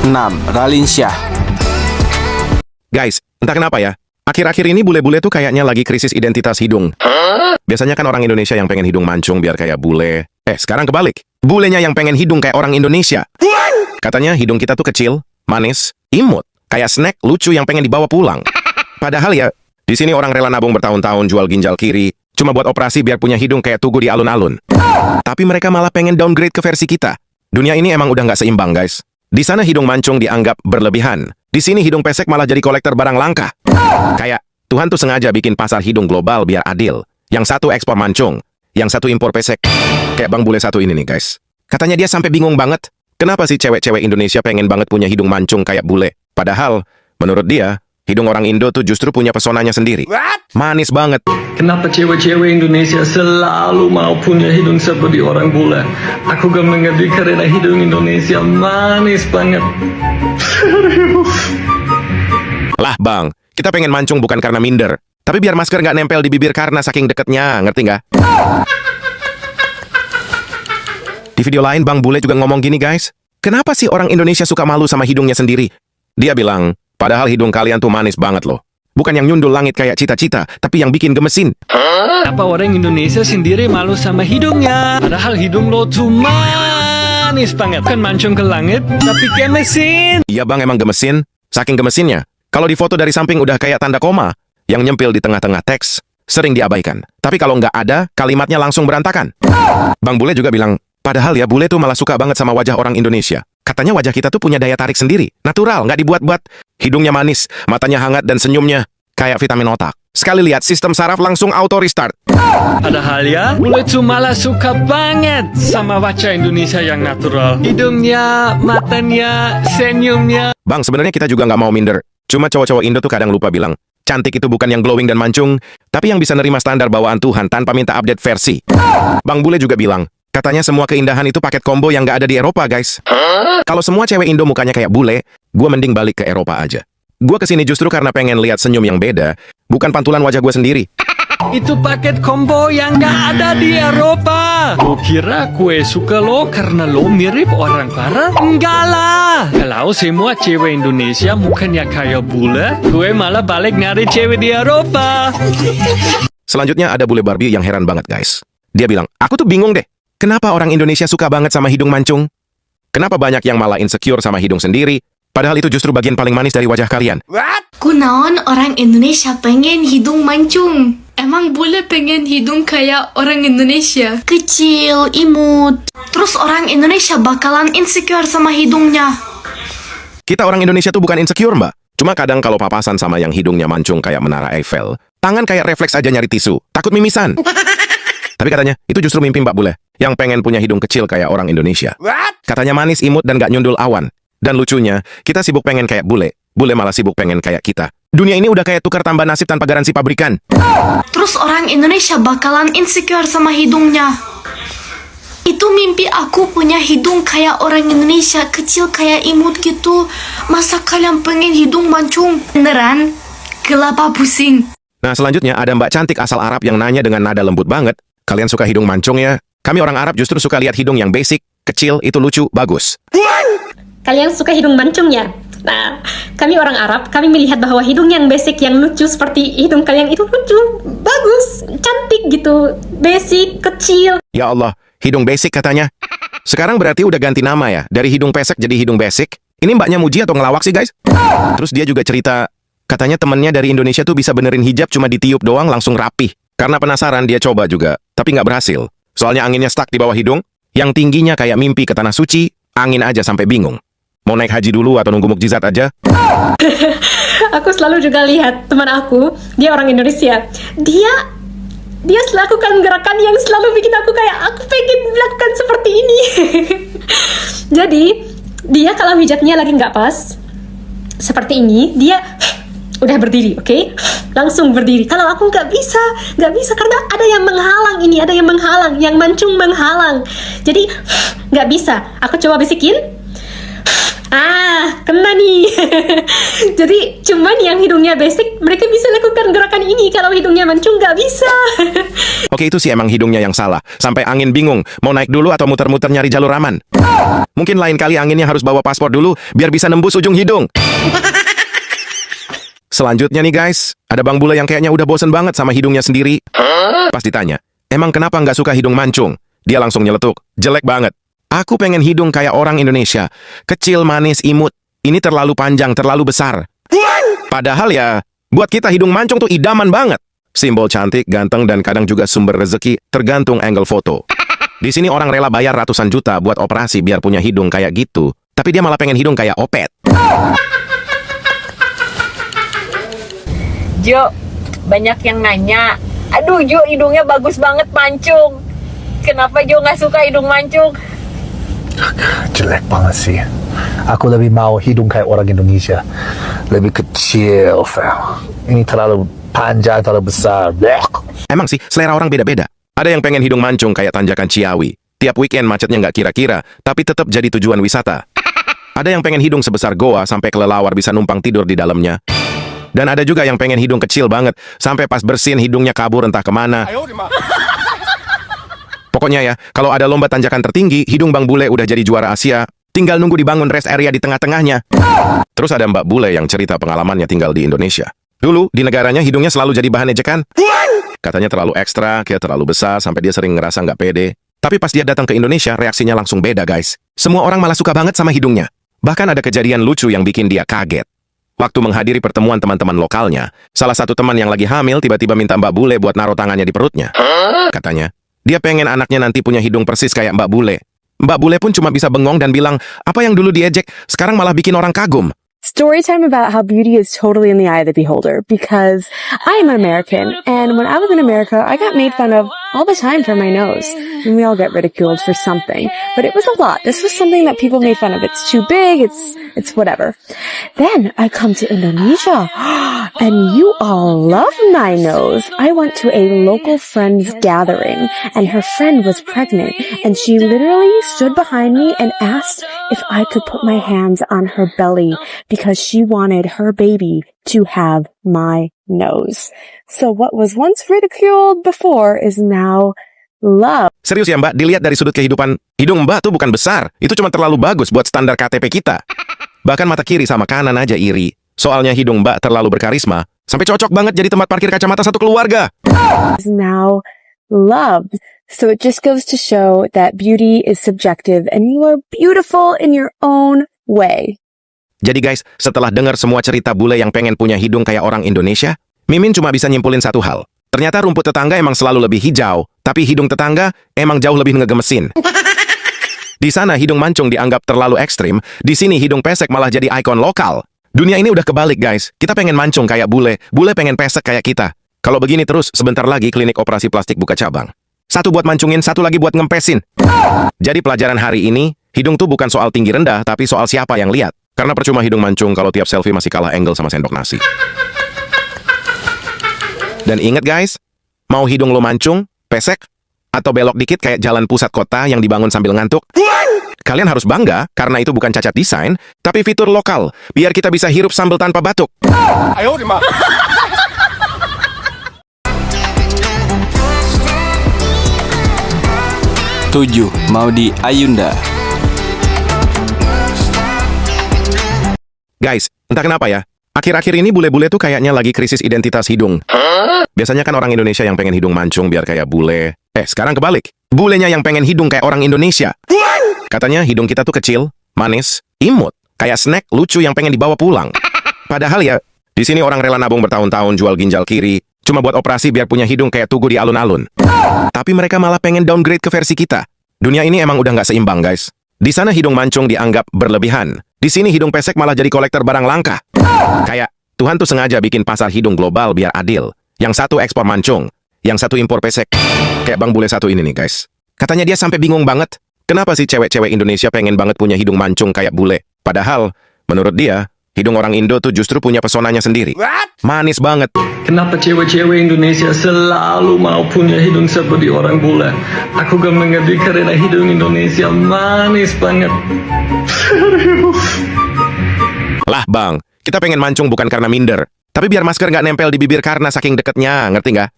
6. Raline Shah. Guys, entah kenapa ya, akhir-akhir ini bule-bule tuh kayaknya lagi krisis identitas hidung. Biasanya kan orang Indonesia yang pengen hidung mancung biar kayak bule. Sekarang kebalik. Bulenya yang pengen hidung kayak orang Indonesia. Katanya hidung kita tuh kecil, manis, imut. Kayak snack lucu yang pengen dibawa pulang. Padahal ya, di sini orang rela nabung bertahun-tahun jual ginjal kiri, cuma buat operasi biar punya hidung kayak Tugu di alun-alun. Tapi mereka malah pengen downgrade ke versi kita. Dunia ini emang udah nggak seimbang, guys. Di sana hidung mancung dianggap berlebihan. Di sini hidung pesek malah jadi kolektor barang langka. Kayak Tuhan tuh sengaja bikin pasar hidung global biar adil. Yang satu ekspor mancung, yang satu impor pesek. Kayak Bang Bule satu ini nih, guys. Katanya dia sampai bingung banget. Kenapa sih cewek-cewek Indonesia pengen banget punya hidung mancung kayak bule? Padahal, menurut dia, hidung orang Indo tuh justru punya pesonanya sendiri. Manis banget. Kenapa cewek-cewek Indonesia selalu mau punya hidung seperti orang bule? Aku gak mengerti karena hidung Indonesia manis banget. Lah bang, kita pengen mancung bukan karena minder. Tapi biar masker nggak nempel di bibir karena saking deketnya, ngerti nggak? Di video lain Bang Bule juga ngomong gini guys. Kenapa sih orang Indonesia suka malu sama hidungnya sendiri? Dia bilang, padahal hidung kalian tuh manis banget loh. Bukan yang nyundul langit kayak cita-cita, tapi yang bikin gemesin. Apa orang Indonesia sendiri malu sama hidungnya? Padahal hidung lo tuh manis banget. Kan mancung ke langit, tapi gemesin. Iya bang, emang gemesin. Saking gemesinnya, kalau difoto dari samping udah kayak tanda koma, yang nyempil di tengah-tengah teks, sering diabaikan. Tapi kalau nggak ada, kalimatnya langsung berantakan. Bang Bule juga bilang, padahal ya bule tuh malah suka banget sama wajah orang Indonesia. Katanya wajah kita tuh punya daya tarik sendiri, natural, nggak dibuat-buat. Hidungnya manis, matanya hangat dan senyumnya kayak vitamin otak. Sekali lihat sistem saraf langsung auto restart. Padahal ya, bule tuh malah suka banget sama wajah Indonesia yang natural. Hidungnya, matanya, senyumnya. Bang, sebenarnya kita juga nggak mau minder. Cuma cowok-cowok Indo tuh kadang lupa bilang, cantik itu bukan yang glowing dan mancung, tapi yang bisa nerima standar bawaan Tuhan tanpa minta update versi. Bang Bule juga bilang, katanya semua keindahan itu paket combo yang nggak ada di Eropa, guys. Kalau semua cewek Indo mukanya kayak bule, gue mending balik ke Eropa aja. Gue kesini justru karena pengen lihat senyum yang beda, bukan pantulan wajah gue sendiri. Itu paket combo yang gak ada di Eropa. Lo kira gue suka lo karena lo mirip orang barat? Enggak lah. Kalau semua cewek Indonesia mukanya kayak bule, gue malah balik nyari cewek di Eropa. Selanjutnya ada bule Barbie yang heran banget, guys. Dia bilang, aku tuh bingung deh. Kenapa orang Indonesia suka banget sama hidung mancung? Kenapa banyak yang malah insecure sama hidung sendiri? Padahal itu justru bagian paling manis dari wajah kalian. Kunaon orang Indonesia pengen hidung mancung? Emang bule pengen hidung kayak orang Indonesia? Kecil, imut. Terus orang Indonesia bakalan insecure sama hidungnya. Kita orang Indonesia tuh bukan insecure, mbak. Cuma kadang kalau papasan sama yang hidungnya mancung kayak menara Eiffel, tangan kayak refleks aja nyari tisu. Takut mimisan. Tapi katanya, itu justru mimpi Mbak Bule, yang pengen punya hidung kecil kayak orang Indonesia. Katanya manis, imut, dan gak nyundul awan. Dan lucunya, kita sibuk pengen kayak bule, bule malah sibuk pengen kayak kita. Dunia ini udah kayak tukar tambah nasib tanpa garansi pabrikan. Terus orang Indonesia bakalan insecure sama hidungnya. Itu mimpi aku punya hidung kayak orang Indonesia, kecil kayak imut gitu. Masa kalian pengen hidung mancung? Beneran? Kelapa pusing. Nah selanjutnya ada Mbak Cantik asal Arab yang nanya dengan nada lembut banget. Kalian suka hidung mancung ya? Kami orang Arab justru suka lihat hidung yang basic, kecil, itu lucu, bagus. Kalian suka hidung mancung ya? Nah, kami orang Arab, kami melihat bahwa hidung yang basic, yang lucu seperti hidung kalian itu lucu, bagus, cantik gitu, basic, kecil. Ya Allah, hidung basic katanya. Sekarang berarti udah ganti nama ya, dari hidung pesek jadi hidung basic. Ini mbaknya muji atau ngelawak sih guys? Terus dia juga cerita, katanya temennya dari Indonesia tuh bisa benerin hijab cuma ditiup doang langsung rapih. Karena penasaran dia coba juga, tapi nggak berhasil. Soalnya anginnya stuck di bawah hidung, yang tingginya kayak mimpi ke tanah suci, angin aja sampai bingung. Mau naik haji dulu atau nunggu mukjizat aja? Aku selalu juga lihat teman aku, dia orang Indonesia. Dia melakukan gerakan yang selalu bikin aku kayak aku pengen melakukan seperti ini. Jadi dia kalau hijabnya lagi nggak pas seperti ini, dia udah berdiri, oke? Langsung berdiri. Kalau aku nggak bisa karena ada yang menghalang ini, ada yang menghalang, yang mancung menghalang. Jadi nggak bisa. Aku coba bisikin. Kena nih. Jadi cuman yang hidungnya basic mereka bisa lakukan gerakan ini, kalau hidungnya mancung nggak bisa. Oke, itu sih emang hidungnya yang salah. Sampai angin bingung, mau naik dulu atau muter-muter nyari jalur aman. Mungkin lain kali anginnya harus bawa paspor dulu, biar bisa nembus ujung hidung. Selanjutnya nih guys, ada Bang Bule yang kayaknya udah bosen banget sama hidungnya sendiri. Pas ditanya, emang kenapa nggak suka hidung mancung? Dia langsung nyeletuk, jelek banget. Aku pengen hidung kayak orang Indonesia. Kecil, manis, imut. Ini terlalu panjang, terlalu besar. Padahal ya, buat kita hidung mancung tuh idaman banget. Simbol cantik, ganteng, dan kadang juga sumber rezeki, tergantung angle foto. Di sini orang rela bayar ratusan juta buat operasi biar punya hidung kayak gitu. Tapi dia malah pengen hidung kayak Opet. Jo, banyak yang nanya, aduh Jo hidungnya bagus banget mancung. Kenapa Jo nggak suka hidung mancung? Jelek banget sih. Aku lebih mau hidung kayak orang Indonesia. Lebih kecil, fam. Ini terlalu panjang, terlalu besar. Blech. Emang sih, selera orang beda-beda. Ada yang pengen hidung mancung kayak Tanjakan Ciawi. Tiap weekend macetnya nggak kira-kira, tapi tetap jadi tujuan wisata. Ada yang pengen hidung sebesar goa sampai kelelawar bisa numpang tidur di dalamnya. Dan ada juga yang pengen hidung kecil banget, sampai pas bersin hidungnya kabur entah kemana. Pokoknya ya, kalau ada lomba tanjakan tertinggi, hidung Bang Bule udah jadi juara Asia. Tinggal nunggu dibangun rest area di tengah-tengahnya. Terus ada Mbak Bule yang cerita pengalamannya tinggal di Indonesia. Dulu, di negaranya hidungnya selalu jadi bahan ejekan. Katanya terlalu ekstra, kayak terlalu besar, sampai dia sering ngerasa nggak pede. Tapi pas dia datang ke Indonesia, reaksinya langsung beda, guys. Semua orang malah suka banget sama hidungnya. Bahkan ada kejadian lucu yang bikin dia kaget. Waktu menghadiri pertemuan teman-teman lokalnya, salah satu teman yang lagi hamil tiba-tiba minta Mbak Bule buat naruh tangannya di perutnya. Katanya, dia pengen anaknya nanti punya hidung persis kayak Mbak Bule. Mbak Bule pun cuma bisa bengong dan bilang, apa yang dulu diejek, sekarang malah bikin orang kagum. Story time about how beauty is totally in the eye of the beholder, because I am American, and when I was in America, I got made fun of all the time for my nose, and we all get ridiculed for something, but it was a lot. This was something that people made fun of. It's too big, it's whatever. Then I come to Indonesia, and you all love my nose. I went to a local friend's gathering, and her friend was pregnant, and she literally stood behind me and asked if I could put my hands on her belly, because she wanted her baby to have my nose. So what was once ridiculed before is now loved. Serius ya Mbak, dilihat dari sudut kehidupan, hidung Mbak tuh bukan besar. Itu cuma terlalu bagus buat standar KTP kita. Bahkan mata kiri sama kanan aja iri. Soalnya hidung Mbak terlalu berkarisma, sampai cocok banget jadi tempat parkir kacamata satu keluarga. Is now loved. So it just goes to show that beauty is subjective and you are beautiful in your own way. Jadi guys, setelah dengar semua cerita bule yang pengen punya hidung kayak orang Indonesia, Mimin cuma bisa nyimpulin satu hal. Ternyata rumput tetangga emang selalu lebih hijau, tapi hidung tetangga emang jauh lebih ngegemesin. Di sana hidung mancung dianggap terlalu ekstrim, di sini hidung pesek malah jadi ikon lokal. Dunia ini udah kebalik guys, kita pengen mancung kayak bule, bule pengen pesek kayak kita. Kalau begini terus, sebentar lagi klinik operasi plastik buka cabang. Satu buat mancungin, satu lagi buat ngempesin. Jadi pelajaran hari ini, hidung tuh bukan soal tinggi rendah, tapi soal siapa yang lihat. Karena percuma hidung mancung kalau tiap selfie masih kalah angle sama sendok nasi. Dan ingat guys, mau hidung lo mancung, pesek, atau belok dikit kayak jalan pusat kota yang dibangun sambil ngantuk, kalian harus bangga karena itu bukan cacat desain, tapi fitur lokal, biar kita bisa hirup sambal tanpa batuk. Ayo, 7. Maudy Ayunda. Guys, entah kenapa ya, akhir-akhir ini bule-bule tuh kayaknya lagi krisis identitas hidung. Biasanya kan orang Indonesia yang pengen hidung mancung biar kayak bule. Sekarang kebalik. Bulenya yang pengen hidung kayak orang Indonesia. Katanya hidung kita tuh kecil, manis, imut, kayak snack lucu yang pengen dibawa pulang. Padahal ya, di sini orang rela nabung bertahun-tahun jual ginjal kiri, cuma buat operasi biar punya hidung kayak Tugu di alun-alun. Tapi mereka malah pengen downgrade ke versi kita. Dunia ini emang udah nggak seimbang, guys. Di sana hidung mancung dianggap berlebihan. Di sini hidung pesek malah jadi kolektor barang langka. Kayak, Tuhan tuh sengaja bikin pasar hidung global biar adil. Yang satu ekspor mancung, yang satu impor pesek. Kayak Bang Bule satu ini nih, guys. Katanya dia sampai bingung banget. Kenapa sih cewek-cewek Indonesia pengen banget punya hidung mancung kayak bule? Padahal, menurut dia, hidung orang Indo tuh justru punya pesonanya sendiri. Manis banget. Kenapa cewek-cewek Indonesia selalu mau punya hidung seperti orang bule? Aku gak mengerti karena hidung Indonesia manis banget. Serius. Lah bang, kita pengen mancung bukan karena minder. Tapi biar masker nggak nempel di bibir karena saking deketnya, ngerti nggak?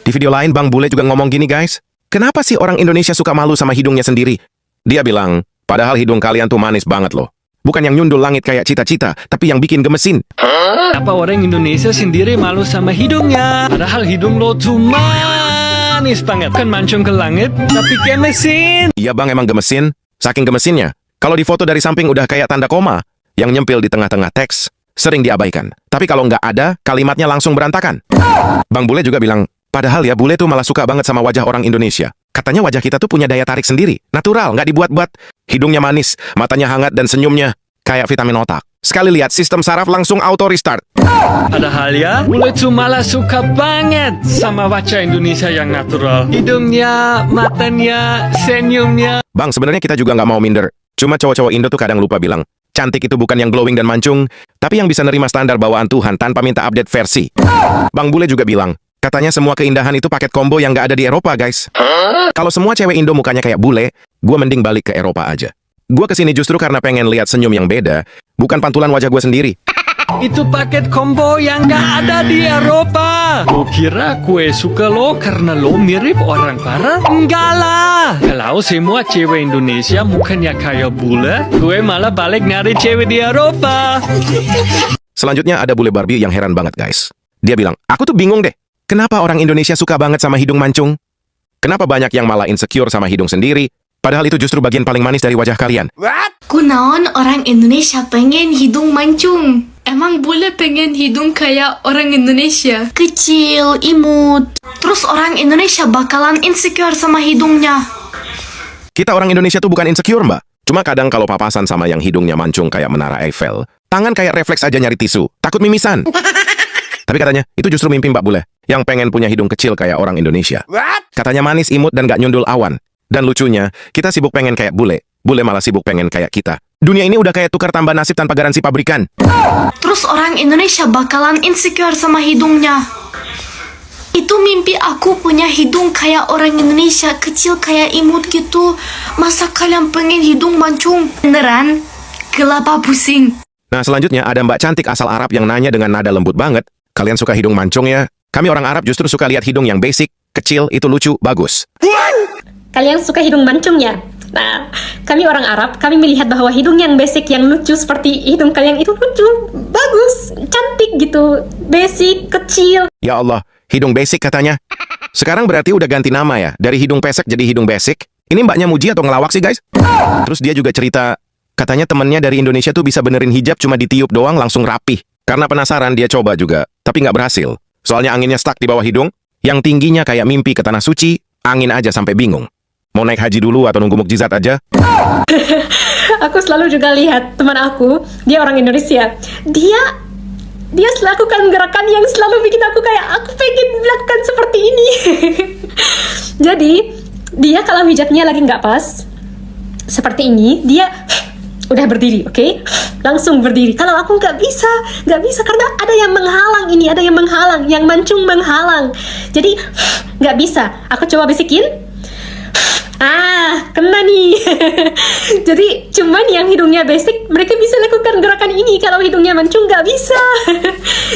Di video lain Bang Bule juga ngomong gini guys. Kenapa sih orang Indonesia suka malu sama hidungnya sendiri? Dia bilang, padahal hidung kalian tuh manis banget loh. Bukan yang nyundul langit kayak cita-cita, tapi yang bikin gemesin. Apa orang Indonesia sendiri malu sama hidungnya? Padahal hidung lo tuh manis banget. Kan mancung ke langit, tapi kayak mesin. Iya bang, emang gemesin. Saking gemesinnya, kalau difoto dari samping udah kayak tanda koma, yang nyempil di tengah-tengah teks, sering diabaikan. Tapi kalau nggak ada, kalimatnya langsung berantakan. Bang Bule juga bilang, padahal ya Bule tuh malah suka banget sama wajah orang Indonesia. Katanya wajah kita tuh punya daya tarik sendiri, natural, nggak dibuat-buat. Hidungnya manis, matanya hangat dan senyumnya kayak vitamin otak. Sekali lihat sistem saraf langsung auto restart. Padahal ya, Bule tuh malah suka banget sama wajah Indonesia yang natural. Hidungnya, matanya, senyumnya. Bang, sebenarnya kita juga nggak mau minder. Cuma cowok-cowok Indo tuh kadang lupa bilang, cantik itu bukan yang glowing dan mancung, tapi yang bisa nerima standar bawaan Tuhan tanpa minta update versi. Bang Bule juga bilang, katanya semua keindahan itu paket combo yang nggak ada di Eropa, guys. Kalau semua cewek Indo mukanya kayak bule, gue mending balik ke Eropa aja. Gue kesini justru karena pengen lihat senyum yang beda, bukan pantulan wajah gue sendiri. Itu paket combo yang gak ada di Eropa. Lo kira kue suka lo karena lo mirip orang barat? Enggak lah. Kalau semua cewek Indonesia mukanya kayak bule, gue malah balik nyari cewek di Eropa. Selanjutnya ada bule Barbie yang heran banget, guys. Dia bilang, aku tuh bingung deh. Kenapa orang Indonesia suka banget sama hidung mancung? Kenapa banyak yang malah insecure sama hidung sendiri? Padahal itu justru bagian paling manis dari wajah kalian. Kunaon orang Indonesia pengen hidung mancung? Emang boleh pengen hidung kayak orang Indonesia? Kecil, imut. Terus orang Indonesia bakalan insecure sama hidungnya. Kita orang Indonesia tuh bukan insecure, mbak. Cuma kadang kalau papasan sama yang hidungnya mancung kayak menara Eiffel, tangan kayak refleks aja nyari tisu. Takut mimisan. Tapi katanya, itu justru mimpi Mbak Bule, yang pengen punya hidung kecil kayak orang Indonesia. Katanya manis, imut, dan gak nyundul awan. Dan lucunya, kita sibuk pengen kayak Bule, Bule malah sibuk pengen kayak kita. Dunia ini udah kayak tukar tambah nasib tanpa garansi pabrikan. Terus orang Indonesia bakalan insecure sama hidungnya. Itu mimpi aku punya hidung kayak orang Indonesia, kecil kayak imut gitu. Masa kalian pengen hidung mancung? Beneran? Kelapa pusing. Nah selanjutnya ada Mbak Cantik asal Arab yang nanya dengan nada lembut banget. Kalian suka hidung mancung ya? Kami orang Arab justru suka lihat hidung yang basic, kecil, itu lucu, bagus. Kalian suka hidung mancung ya? Nah, kami orang Arab, kami melihat bahwa hidung yang basic, yang lucu seperti hidung kalian itu lucu, bagus, cantik gitu, basic, kecil. Ya Allah, hidung basic katanya. Sekarang berarti udah ganti nama ya, dari hidung pesek jadi hidung basic. Ini mbaknya muji atau ngelawak sih guys? Terus dia juga cerita, katanya temennya dari Indonesia tuh bisa benerin hijab cuma ditiup doang langsung rapih. Karena penasaran dia coba juga, tapi nggak berhasil. Soalnya anginnya stuck di bawah hidung, yang tingginya kayak mimpi ke tanah suci, angin aja sampai bingung. Mau naik haji dulu atau nunggu mukjizat aja? Aku selalu juga lihat teman aku, dia orang Indonesia. Dia melakukan gerakan yang selalu bikin aku kayak aku pengen melakukan seperti ini. Jadi dia kalau hijabnya lagi nggak pas seperti ini, dia udah berdiri, oke? Langsung berdiri. Kalau aku nggak bisa karena ada yang menghalang ini, ada yang menghalang, yang mancung menghalang. Jadi nggak bisa. Aku coba bisikin. Kena nih. Jadi cuman yang hidungnya basic mereka bisa lakukan gerakan ini. Kalau hidungnya mancung nggak bisa.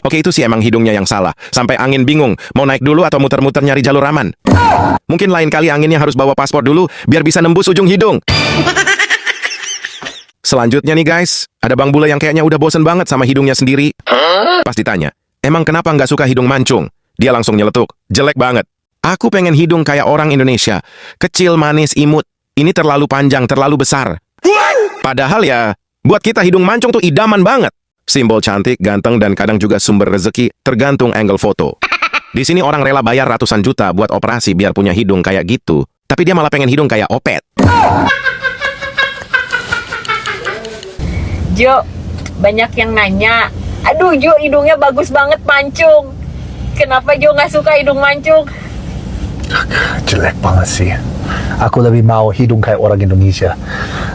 Oke, itu sih emang hidungnya yang salah. Sampai angin bingung, mau naik dulu atau muter-muter nyari jalur aman. Mungkin lain kali anginnya harus bawa paspor dulu, biar bisa nembus ujung hidung. Selanjutnya nih guys, ada Bang Bule yang kayaknya udah bosen banget sama hidungnya sendiri. Pas ditanya, emang kenapa nggak suka hidung mancung? Dia langsung nyeletuk, jelek banget. Aku pengen hidung kayak orang Indonesia. Kecil, manis, imut. Ini terlalu panjang, terlalu besar. Padahal ya, buat kita hidung mancung tuh idaman banget. Simbol cantik, ganteng, dan kadang juga sumber rezeki, tergantung angle foto. Di sini orang rela bayar ratusan juta buat operasi biar punya hidung kayak gitu. Tapi dia malah pengen hidung kayak Opet. Jo, banyak yang nanya, aduh Jo hidungnya bagus banget mancung. Kenapa Jo nggak suka hidung mancung? Jelek banget sih. Aku lebih mau hidung kayak orang Indonesia.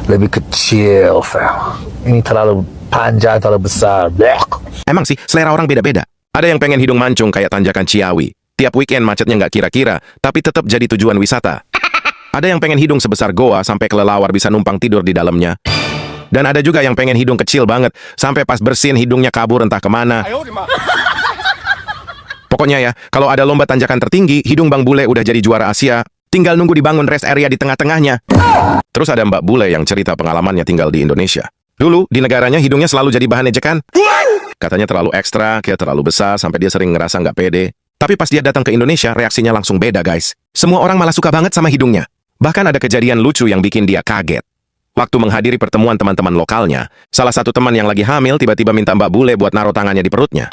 Lebih kecil, fam. Ini terlalu panjang, terlalu besar. Blech. Emang sih, selera orang beda-beda. Ada yang pengen hidung mancung kayak Tanjakan Ciawi. Tiap weekend macetnya nggak kira-kira, tapi tetap jadi tujuan wisata. Ada yang pengen hidung sebesar goa sampai kelelawar bisa numpang tidur di dalamnya. Dan ada juga yang pengen hidung kecil banget, sampai pas bersin hidungnya kabur entah kemana. Pokoknya ya, kalau ada lomba tanjakan tertinggi, hidung Bang Bule udah jadi juara Asia. Tinggal nunggu dibangun rest area di tengah-tengahnya. Terus ada Mbak Bule yang cerita pengalamannya tinggal di Indonesia. Dulu, di negaranya hidungnya selalu jadi bahan ejekan. Katanya terlalu ekstra, kayak terlalu besar, sampai dia sering ngerasa nggak pede. Tapi pas dia datang ke Indonesia, reaksinya langsung beda, guys. Semua orang malah suka banget sama hidungnya. Bahkan ada kejadian lucu yang bikin dia kaget. Waktu menghadiri pertemuan teman-teman lokalnya, salah satu teman yang lagi hamil tiba-tiba minta Mbak Bule buat naruh tangannya di perutnya.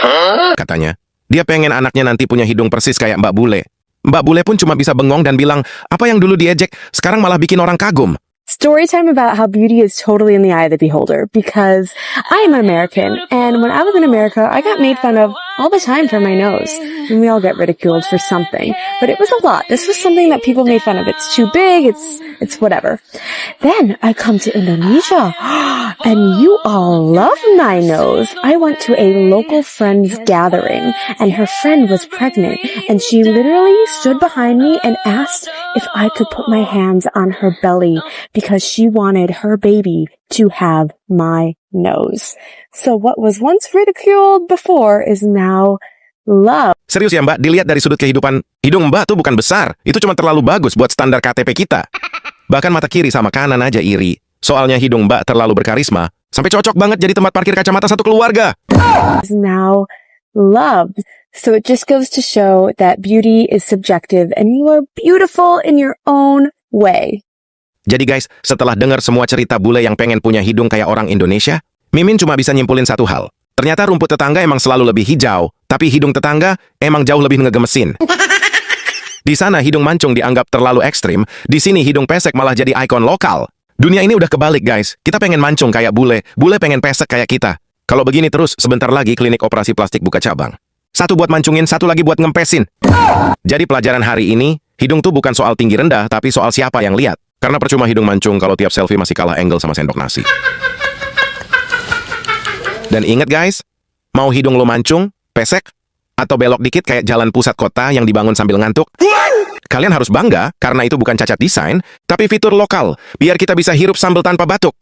Katanya, dia pengen anaknya nanti punya hidung persis kayak Mbak Bule. Mbak Bule pun cuma bisa bengong dan bilang, apa yang dulu diejek, sekarang malah bikin orang kagum. Story time about how beauty is totally in the eye of the beholder, because I'm American, and when I was in America, I got made fun of all the time for my nose. And we all get ridiculed for something, but it was a lot. This was something that people made fun of. It's too big, it's whatever. Then I come to Indonesia, and you all love my nose. I went to a local friend's gathering, and her friend was pregnant, and she literally stood behind me and asked if I could put my hands on her belly, because she wanted her baby to have my nose. So what was once ridiculed before is now loved. Serius ya Mbak, dilihat dari sudut kehidupan, hidung Mbak tuh bukan besar. Itu cuma terlalu bagus buat standar KTP kita. Bahkan mata kiri sama kanan aja iri. Soalnya hidung Mbak terlalu berkarisma, sampai cocok banget jadi tempat parkir kacamata satu keluarga. Is now loved. So it just goes to show that beauty is subjective and you are beautiful in your own way. Jadi guys, setelah dengar semua cerita bule yang pengen punya hidung kayak orang Indonesia, Mimin cuma bisa nyimpulin satu hal. Ternyata rumput tetangga emang selalu lebih hijau, tapi hidung tetangga emang jauh lebih ngegemesin. Di sana hidung mancung dianggap terlalu ekstrim, di sini hidung pesek malah jadi ikon lokal. Dunia ini udah kebalik guys, kita pengen mancung kayak bule, bule pengen pesek kayak kita. Kalau begini terus, sebentar lagi klinik operasi plastik buka cabang. Satu buat mancungin, satu lagi buat ngempesin. Jadi pelajaran hari ini, hidung tuh bukan soal tinggi rendah, tapi soal siapa yang lihat. Karena percuma hidung mancung kalau tiap selfie masih kalah angle sama sendok nasi. Dan ingat guys, mau hidung lo mancung, pesek, atau belok dikit kayak jalan pusat kota yang dibangun sambil ngantuk, kalian harus bangga karena itu bukan cacat desain, tapi fitur lokal, biar kita bisa hirup sambal tanpa batuk.